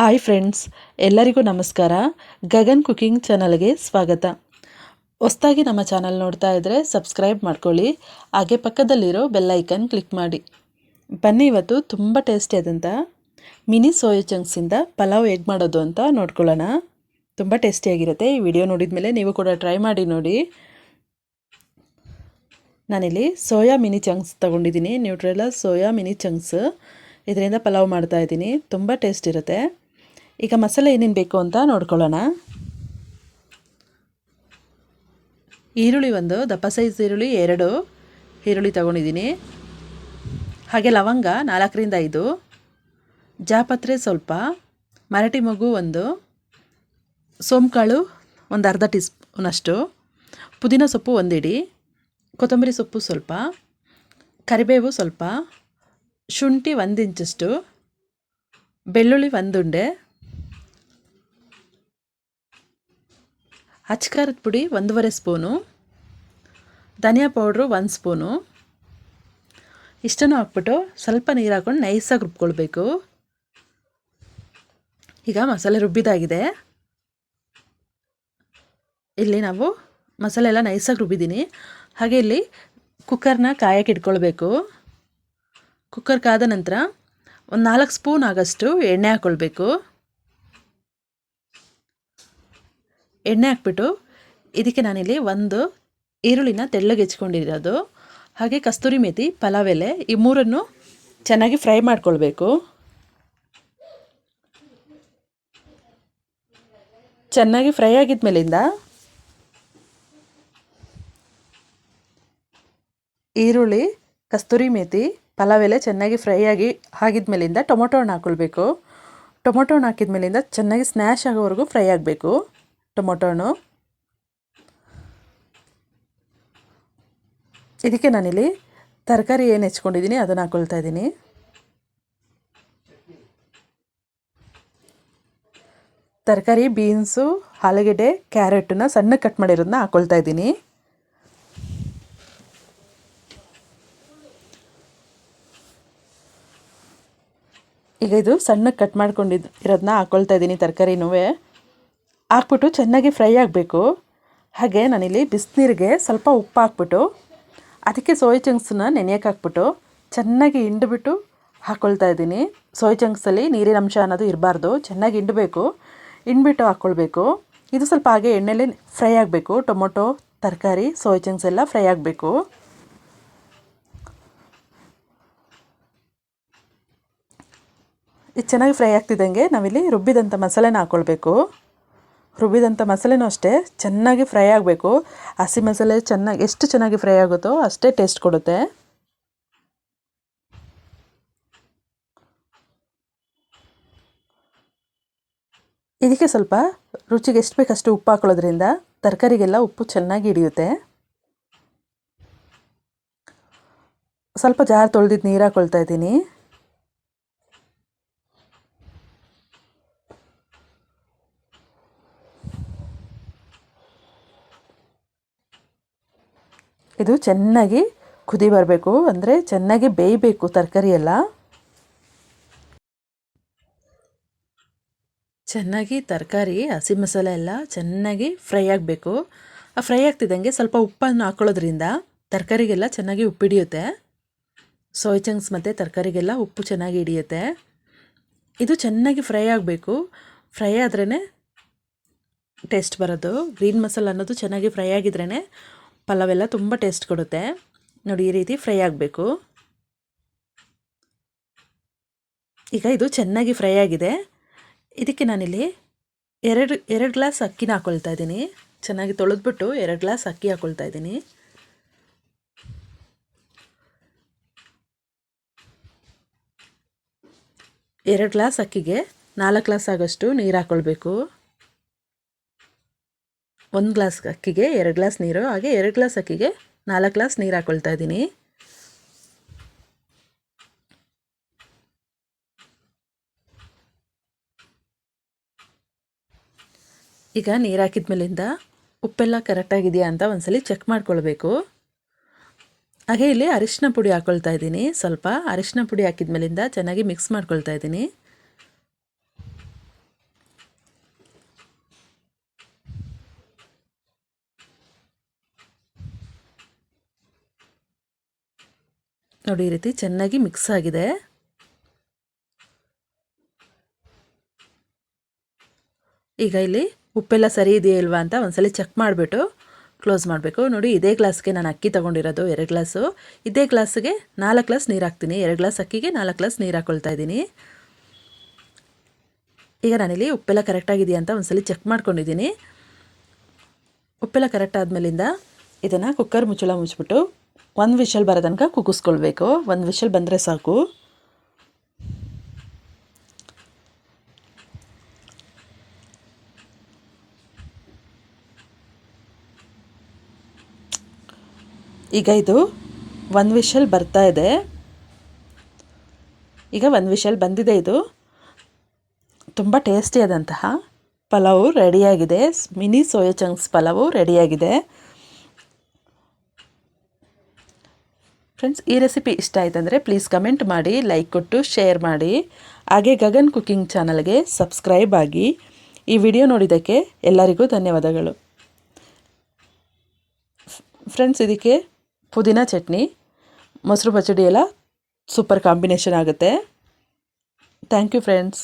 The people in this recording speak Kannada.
ಹಾಯ್ ಫ್ರೆಂಡ್ಸ್, ಎಲ್ಲರಿಗೂ ನಮಸ್ಕಾರ. ಗಗನ್ ಕುಕಿಂಗ್ ಚಾನಲ್ಗೆ ಸ್ವಾಗತ. ಹೊಸದಾಗಿ ನಮ್ಮ ಚಾನಲ್ ನೋಡ್ತಾ ಇದ್ದರೆ ಸಬ್ಸ್ಕ್ರೈಬ್ ಮಾಡ್ಕೊಳ್ಳಿ, ಹಾಗೆ ಪಕ್ಕದಲ್ಲಿರೋ ಬೆಲ್ ಐಕನ್ ಕ್ಲಿಕ್ ಮಾಡಿ. ಬನ್ನಿ, ಇವತ್ತು ತುಂಬ ಟೇಸ್ಟಿಯಾದಂಥ ಮಿನಿ ಸೋಯಾ ಚಂಕ್ಸಿಂದ ಪಲಾವ್ ಹೇಗೆ ಮಾಡೋದು ಅಂತ ನೋಡ್ಕೊಳ್ಳೋಣ. ತುಂಬ ಟೇಸ್ಟಿಯಾಗಿರುತ್ತೆ. ಈ ವಿಡಿಯೋ ನೋಡಿದ ಮೇಲೆ ನೀವು ಕೂಡ ಟ್ರೈ ಮಾಡಿ ನೋಡಿ. ನಾನಿಲ್ಲಿ ಸೋಯಾ ಮಿನಿ ಚಂಕ್ಸ್ ತೊಗೊಂಡಿದ್ದೀನಿ, ನ್ಯೂಟ್ರೆಲಾ ಸೋಯಾ ಮಿನಿ ಚಂಕ್ಸ್. ಇದರಿಂದ ಪಲಾವ್ ಮಾಡ್ತಾಯಿದ್ದೀನಿ, ತುಂಬ ಟೇಸ್ಟ್ ಇರುತ್ತೆ. ಈಗ ಮಸಾಲೆ ಏನೇನು ಬೇಕು ಅಂತ ನೋಡ್ಕೊಳ್ಳೋಣ. ಈರುಳ್ಳಿ ಒಂದು ದಪ್ಪ ಸೈಜ್ ಈರುಳ್ಳಿ 2 ಈರುಳ್ಳಿ ತೊಗೊಂಡಿದ್ದೀನಿ. ಹಾಗೆ ಲವಂಗ 4ರಿಂದ 5, ಜಾಪತ್ರೆ ಸ್ವಲ್ಪ, ಮರಾಠಿ ಮೊಗ್ಗು 1, ಸೋಂಕಾಳು ಒಂದು ಅರ್ಧ ಟೀ ಸ್ಪೂನಷ್ಟು, ಪುದೀನ ಸೊಪ್ಪು 1 ಹಿಡಿ, ಕೊತ್ತಂಬರಿ ಸೊಪ್ಪು ಸ್ವಲ್ಪ, ಕರಿಬೇವು ಸ್ವಲ್ಪ, ಶುಂಠಿ 1 ಇಂಚಷ್ಟು, ಬೆಳ್ಳುಳ್ಳಿ 1 ಉಂಡೆ, ಅಚ್ಕಾರದ ಪುಡಿ 1.5 ಸ್ಪೂನು, ಧನಿಯಾ ಪೌಡ್ರು 1 ಸ್ಪೂನು. ಇಷ್ಟನ್ನು ಹಾಕ್ಬಿಟ್ಟು ಸ್ವಲ್ಪ ನೀರು ಹಾಕ್ಕೊಂಡು ನೈಸಾಗಿ ರುಬ್ಕೊಳ್ಬೇಕು. ಈಗ ಮಸಾಲೆ ರುಬ್ಬಿದಾಗಿದೆ. ಇಲ್ಲಿ ನಾವು ಮಸಾಲೆ ಎಲ್ಲ ನೈಸಾಗಿ ರುಬ್ಬಿದ್ದೀನಿ. ಹಾಗೆ ಇಲ್ಲಿ ಕುಕ್ಕರ್ನ ಕಾಯಕ್ಕೆ ಇಟ್ಕೊಳ್ಬೇಕು. ಕುಕ್ಕರ್ ಕಾದ ನಂತರ ಒಂದು 4 ಸ್ಪೂನ್ ಆಗಷ್ಟು ಎಣ್ಣೆ ಹಾಕ್ಕೊಳ್ಬೇಕು. ಎಣ್ಣೆ ಹಾಕ್ಬಿಟ್ಟು ಇದಕ್ಕೆ ನಾನಿಲ್ಲಿ 1 ಈರುಳ್ಳಿನ ತೆಳ್ಳಗೆ ಹೆಚ್ಕೊಂಡಿರೋದು, ಹಾಗೆ ಕಸ್ತೂರಿ ಮೇಥಿ, ಪಲಾವ್ ಎಲೆ, ಈ 3 ಚೆನ್ನಾಗಿ ಫ್ರೈ ಮಾಡ್ಕೊಳ್ಬೇಕು. ಚೆನ್ನಾಗಿ ಫ್ರೈ ಆಗಿದ ಮೇಲಿಂದ ಈರುಳ್ಳಿ, ಕಸ್ತೂರಿ ಮೇಥಿ, ಪಲಾವ್ ಎಲೆ ಚೆನ್ನಾಗಿ ಫ್ರೈ ಆಗಿದ ಮೇಲಿಂದ ಟೊಮೊಟೊ ಹಣ್ಣು ಹಾಕ್ಕೊಳ್ಬೇಕು. ಟೊಮೊಟೊ ಹಣ್ಣು ಹಾಕಿದ ಮೇಲಿಂದ ಚೆನ್ನಾಗಿ ಸ್ನ್ಯಾಶ್ ಆಗೋವರೆಗೂ ಫ್ರೈ ಆಗಬೇಕು ಟೊಮೊಟೊ ಹಣ್ಣು. ಇದಕ್ಕೆ ನಾನಿಲ್ಲಿ ತರಕಾರಿ ಏನು ಹೆಚ್ಕೊಂಡಿದ್ದೀನಿ ಅದನ್ನು ಹಾಕ್ಕೊಳ್ತಾ ಇದ್ದೀನಿ. ತರಕಾರಿ ಬೀನ್ಸು, ಆಲೂಗೆಡ್ಡೆ, ಕ್ಯಾರೆಟನ್ನ ಸಣ್ಣಗೆ ಕಟ್ ಮಾಡಿರೋದನ್ನ ಹಾಕ್ಕೊಳ್ತಾ ಇದ್ದೀನಿ. ಈಗ ಇದು ಸಣ್ಣಗೆ ಕಟ್ ಮಾಡ್ಕೊಂಡಿರೋದನ್ನ ಹಾಕ್ಕೊಳ್ತಾ ಇದ್ದೀನಿ. ತರಕಾರಿನೂ ಹಾಕ್ಬಿಟ್ಟು ಚೆನ್ನಾಗಿ ಫ್ರೈ ಆಗಬೇಕು. ಹಾಗೆ ನಾನಿಲ್ಲಿ ಬಿಸಿನೀರಿಗೆ ಸ್ವಲ್ಪ ಉಪ್ಪು ಹಾಕ್ಬಿಟ್ಟು ಅದಕ್ಕೆ ಸೋಯಾ ಚಂಕ್ಸನ್ನ ನೆನೆಯೋಕೆ ಹಾಕ್ಬಿಟ್ಟು ಚೆನ್ನಾಗಿ ಹಿಂಡ್ಬಿಟ್ಟು ಹಾಕ್ಕೊಳ್ತಾ ಇದ್ದೀನಿ. ಸೋಯಾ ಚಂಕ್ಸಲ್ಲಿ ನೀರಿನ ಅಂಶ ಅನ್ನೋದು ಇರಬಾರ್ದು, ಚೆನ್ನಾಗಿ ಹಿಂಡಬೇಕು. ಹಿಂಡ್ಬಿಟ್ಟು ಹಾಕ್ಕೊಳ್ಬೇಕು. ಇದು ಸ್ವಲ್ಪ ಹಾಗೆ ಎಣ್ಣೆಲಿ ಫ್ರೈ ಆಗಬೇಕು. ಟೊಮೊಟೊ, ತರಕಾರಿ, ಸೋಯಾ ಚಂಕ್ಸ್ ಎಲ್ಲ ಫ್ರೈ ಆಗಬೇಕು. ಇದು ಚೆನ್ನಾಗಿ ಫ್ರೈ ಆಗ್ತಿದ್ದಂಗೆ ನಾವಿಲ್ಲಿ ರುಬ್ಬಿದಂಥ ಮಸಾಲೆನ ಹಾಕ್ಕೊಳ್ಬೇಕು. ರುಬ್ಬಿದಂಥ ಮಸಾಲೆನೂ ಅಷ್ಟೇ ಚೆನ್ನಾಗಿ ಫ್ರೈ ಆಗಬೇಕು. ಹಸಿ ಮಸಾಲೆ ಎಷ್ಟು ಚೆನ್ನಾಗಿ ಫ್ರೈ ಆಗುತ್ತೋ ಅಷ್ಟೇ ಟೇಸ್ಟ್ ಕೊಡುತ್ತೆ. ಇದಕ್ಕೆ ಸ್ವಲ್ಪ ರುಚಿಗೆ ಎಷ್ಟು ಬೇಕಷ್ಟು ಉಪ್ಪು ಹಾಕೊಳ್ಳೋದ್ರಿಂದ ತರಕಾರಿಗೆಲ್ಲ ಉಪ್ಪು ಚೆನ್ನಾಗಿ ಹಿಡಿಯುತ್ತೆ. ಸ್ವಲ್ಪ ಜಾರು ತೊಳೆದಿದ್ದು ನೀರು ಹಾಕ್ಕೊಳ್ತಾ ಇದ್ದೀನಿ. ಇದು ಚೆನ್ನಾಗಿ ಕುದಿ ಬರಬೇಕು, ಅಂದರೆ ಚೆನ್ನಾಗಿ ಬೇಯಬೇಕು ತರಕಾರಿ ಎಲ್ಲ. ಚೆನ್ನಾಗಿ ತರಕಾರಿ, ಹಸಿ ಮಸಾಲೆ ಎಲ್ಲ ಚೆನ್ನಾಗಿ ಫ್ರೈ ಆಗಬೇಕು. ಆ ಫ್ರೈ ಆಗ್ತಿದ್ದಂಗೆ ಸ್ವಲ್ಪ ಉಪ್ಪನ್ನು ಹಾಕ್ಕೊಳ್ಳೋದ್ರಿಂದ ತರಕಾರಿಗೆಲ್ಲ ಚೆನ್ನಾಗಿ ಉಪ್ಪು ಹಿಡಿಯುತ್ತೆ. ಸೋಯಾ ಚಂಕ್ಸ್ ಮತ್ತು ತರಕಾರಿಗೆಲ್ಲ ಉಪ್ಪು ಚೆನ್ನಾಗಿ ಹಿಡಿಯುತ್ತೆ. ಇದು ಚೆನ್ನಾಗಿ ಫ್ರೈ ಆಗಬೇಕು. ಫ್ರೈ ಆದ್ರೇ ಟೇಸ್ಟ್ ಬರೋದು. ಗ್ರೀನ್ ಮಸಾಲ ಅನ್ನೋದು ಚೆನ್ನಾಗಿ ಫ್ರೈ ಆಗಿದ್ರೇ ಪಲಾವೆಲ್ಲ ತುಂಬ ಟೇಸ್ಟ್ ಕೊಡುತ್ತೆ. ನೋಡಿ, ಈ ರೀತಿ ಫ್ರೈ ಆಗಬೇಕು. ಈಗ ಇದು ಚೆನ್ನಾಗಿ ಫ್ರೈ ಆಗಿದೆ. ಇದಕ್ಕೆ ನಾನಿಲ್ಲಿ ಎರಡು ಗ್ಲಾಸ್ ಅಕ್ಕಿನ ಹಾಕ್ಕೊಳ್ತಾ ಇದ್ದೀನಿ. ಚೆನ್ನಾಗಿ ತೊಳೆದ್ಬಿಟ್ಟು 2 ಗ್ಲಾಸ್ ಅಕ್ಕಿ ಹಾಕ್ಕೊಳ್ತಾ ಇದ್ದೀನಿ. ಎರಡು ಗ್ಲಾಸ್ ಅಕ್ಕಿಗೆ 4 ಗ್ಲಾಸ್ ಆಗೋಷ್ಟು ನೀರು ಹಾಕ್ಕೊಳ್ಬೇಕು. 1 ಗ್ಲಾಸ್ ಅಕ್ಕಿಗೆ 2 ಗ್ಲಾಸ್ ನೀರು, ಹಾಗೆ 2 ಗ್ಲಾಸ್ ಅಕ್ಕಿಗೆ 4 ಗ್ಲಾಸ್ ನೀರು ಹಾಕ್ಕೊಳ್ತಾ ಇದ್ದೀನಿ. ಈಗ ನೀರು ಹಾಕಿದ ಮೇಲಿಂದ ಉಪ್ಪೆಲ್ಲ ಕರೆಕ್ಟಾಗಿದೆಯಾ ಅಂತ ಒಂದ್ಸಲಿ ಚೆಕ್ ಮಾಡ್ಕೊಳ್ಬೇಕು. ಹಾಗೆ ಇಲ್ಲಿ ಅರಿಶಿನ ಪುಡಿ ಹಾಕ್ಕೊಳ್ತಾ ಇದ್ದೀನಿ. ಸ್ವಲ್ಪ ಅರಿಶಿನ ಪುಡಿ ಹಾಕಿದ ಮೇಲಿಂದ ಚೆನ್ನಾಗಿ ಮಿಕ್ಸ್ ಮಾಡ್ಕೊಳ್ತಾ ಇದ್ದೀನಿ. ನೋಡಿ, ಈ ರೀತಿ ಚೆನ್ನಾಗಿ ಮಿಕ್ಸ್ ಆಗಿದೆ. ಈಗ ಇಲ್ಲಿ ಉಪ್ಪೆಲ್ಲ ಸರಿ ಇದೆಯಾ ಇಲ್ವಾ ಅಂತ ಒಂದ್ಸಲ ಚೆಕ್ ಮಾಡಿಬಿಟ್ಟು ಕ್ಲೋಸ್ ಮಾಡಬೇಕು. ನೋಡಿ, ಇದೇ ಗ್ಲಾಸ್ಗೆ ನಾನು ಅಕ್ಕಿ ತೊಗೊಂಡಿರೋದು 2 ಗ್ಲಾಸು. ಇದೇ ಗ್ಲಾಸ್ಗೆ 4 ಗ್ಲಾಸ್ ನೀರು ಹಾಕ್ತೀನಿ. 2 ಗ್ಲಾಸ್ ಅಕ್ಕಿಗೆ 4 ಗ್ಲಾಸ್ ನೀರು ಹಾಕ್ಕೊಳ್ತಾ ಇದ್ದೀನಿ. ಈಗ ನಾನಿಲ್ಲಿ ಉಪ್ಪೆಲ್ಲ ಕರೆಕ್ಟಾಗಿದೆಯಾ ಅಂತ ಒಂದ್ಸಲ ಚೆಕ್ ಮಾಡ್ಕೊಂಡಿದ್ದೀನಿ. ಉಪ್ಪೆಲ್ಲ ಕರೆಕ್ಟ್ ಆದಮೇಲಿಂದ ಇದನ್ನು ಕುಕ್ಕರ್ ಮುಚ್ಚಳ ಮುಚ್ಚಿಬಿಟ್ಟು 1 ವಿಷಲ್ ಬರೋ ತನಕ ಕುಗ್ಗಿಸ್ಕೊಳ್ಬೇಕು. 1 ವಿಷಲ್ ಬಂದರೆ ಸಾಕು. ಈಗ ಇದು 1 ವಿಷಲ್ ಬರ್ತಾ ಇದೆ. ಈಗ 1 ವಿಷಲ್ ಬಂದಿದೆ. ಇದು ತುಂಬ ಟೇಸ್ಟಿಯಾದಂತಹ ಪಲಾವು ರೆಡಿಯಾಗಿದೆ. ಮಿನಿ ಸೋಯಾ ಚಂಕ್ಸ್ ಪಲಾವು ರೆಡಿಯಾಗಿದೆ. ಫ್ರೆಂಡ್ಸ್, ಈ ರೆಸಿಪಿ ಇಷ್ಟ ಆಯ್ತಂದರೆ ಪ್ಲೀಸ್ ಕಮೆಂಟ್ ಮಾಡಿ, ಲೈಕ್ ಕೊಟ್ಟು ಶೇರ್ ಮಾಡಿ. ಹಾಗೆ ಗಗನ್ ಕುಕಿಂಗ್ ಚಾನಲ್ಗೆ ಸಬ್ಸ್ಕ್ರೈಬ್ ಆಗಿ. ಈ ವಿಡಿಯೋ ನೋಡಿದ್ದಕ್ಕೆ ಎಲ್ಲರಿಗೂ ಧನ್ಯವಾದಗಳು. ಫ್ರೆಂಡ್ಸ್, ಇದಕ್ಕೆ ಪುದೀನ ಚಟ್ನಿ, ಮೊಸರು ಬಚ್ಚಡಿ ಎಲ್ಲ ಸೂಪರ್ ಕಾಂಬಿನೇಷನ್ ಆಗುತ್ತೆ. Thank you friends.